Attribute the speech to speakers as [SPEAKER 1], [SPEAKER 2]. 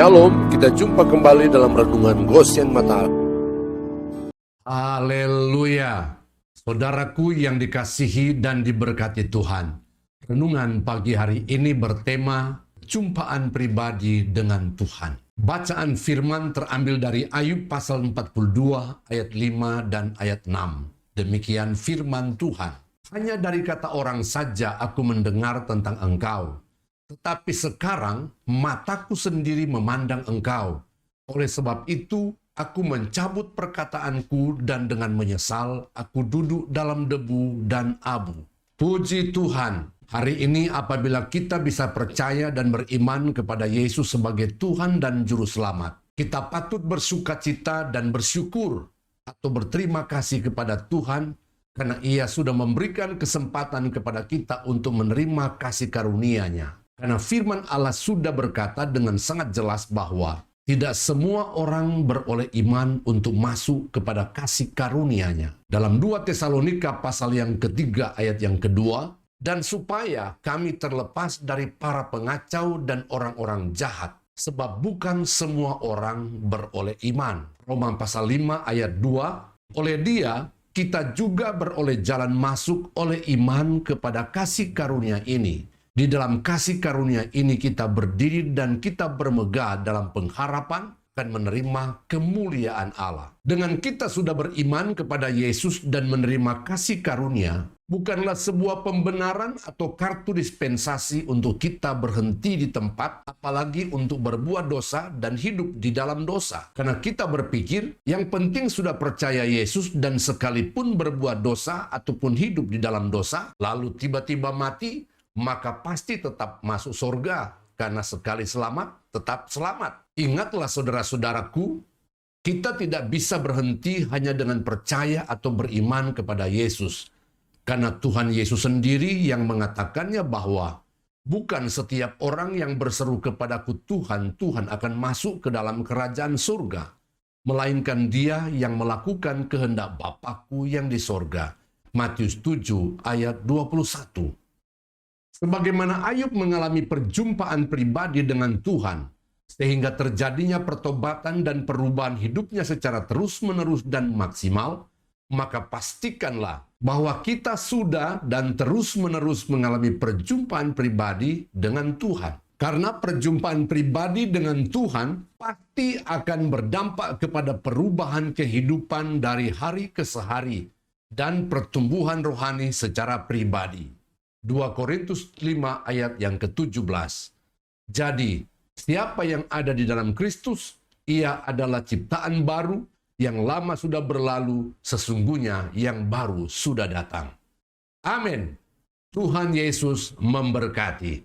[SPEAKER 1] Shalom, kita jumpa kembali dalam Renungan Goshen Mata.
[SPEAKER 2] Haleluya. Saudaraku yang dikasihi dan diberkati Tuhan. Renungan pagi hari ini bertema Jumpaan Pribadi dengan Tuhan. Bacaan firman terambil dari Ayub pasal 42 ayat 5 dan ayat 6. Demikian firman Tuhan. Hanya dari kata orang saja aku mendengar tentang engkau. Tetapi sekarang mataku sendiri memandang engkau. Oleh sebab itu, aku mencabut perkataanku dan dengan menyesal, aku duduk dalam debu dan abu. Puji Tuhan, hari ini apabila kita bisa percaya dan beriman kepada Yesus sebagai Tuhan dan Juru Selamat, kita patut bersukacita dan bersyukur atau berterima kasih kepada Tuhan karena Ia sudah memberikan kesempatan kepada kita untuk menerima kasih karunia-Nya. Karena firman Allah sudah berkata dengan sangat jelas bahwa tidak semua orang beroleh iman untuk masuk kepada kasih karunia-Nya. Dalam 2 Tesalonika pasal yang ketiga ayat yang kedua, dan supaya kami terlepas dari para pengacau dan orang-orang jahat, sebab bukan semua orang beroleh iman. Roma pasal 5 ayat 2, oleh Dia kita juga beroleh jalan masuk oleh iman kepada kasih karunia ini. Di dalam kasih karunia ini kita berdiri dan kita bermegah dalam pengharapan akan menerima kemuliaan Allah. Dengan kita sudah beriman kepada Yesus dan menerima kasih karunia, bukanlah sebuah pembenaran atau kartu dispensasi untuk kita berhenti di tempat, apalagi untuk berbuat dosa dan hidup di dalam dosa. Karena kita berpikir, yang penting sudah percaya Yesus dan sekalipun berbuat dosa ataupun hidup di dalam dosa, lalu tiba-tiba mati, maka pasti tetap masuk surga, karena sekali selamat, tetap selamat. Ingatlah saudara-saudaraku, kita tidak bisa berhenti hanya dengan percaya atau beriman kepada Yesus. Karena Tuhan Yesus sendiri yang mengatakannya bahwa bukan setiap orang yang berseru kepadaku Tuhan, Tuhan akan masuk ke dalam kerajaan surga, melainkan dia yang melakukan kehendak Bapakku yang di surga. Matius 7 ayat 21. Sebagaimana Ayub mengalami perjumpaan pribadi dengan Tuhan, sehingga terjadinya pertobatan dan perubahan hidupnya secara terus-menerus dan maksimal, maka pastikanlah bahwa kita sudah dan terus-menerus mengalami perjumpaan pribadi dengan Tuhan. Karena perjumpaan pribadi dengan Tuhan pasti akan berdampak kepada perubahan kehidupan dari hari ke hari dan pertumbuhan rohani secara pribadi. 2 Korintus 5 ayat yang ke-17. Jadi, siapa yang ada di dalam Kristus, ia adalah ciptaan baru, yang lama sudah berlalu, sesungguhnya yang baru sudah datang. Amin. Tuhan Yesus memberkati.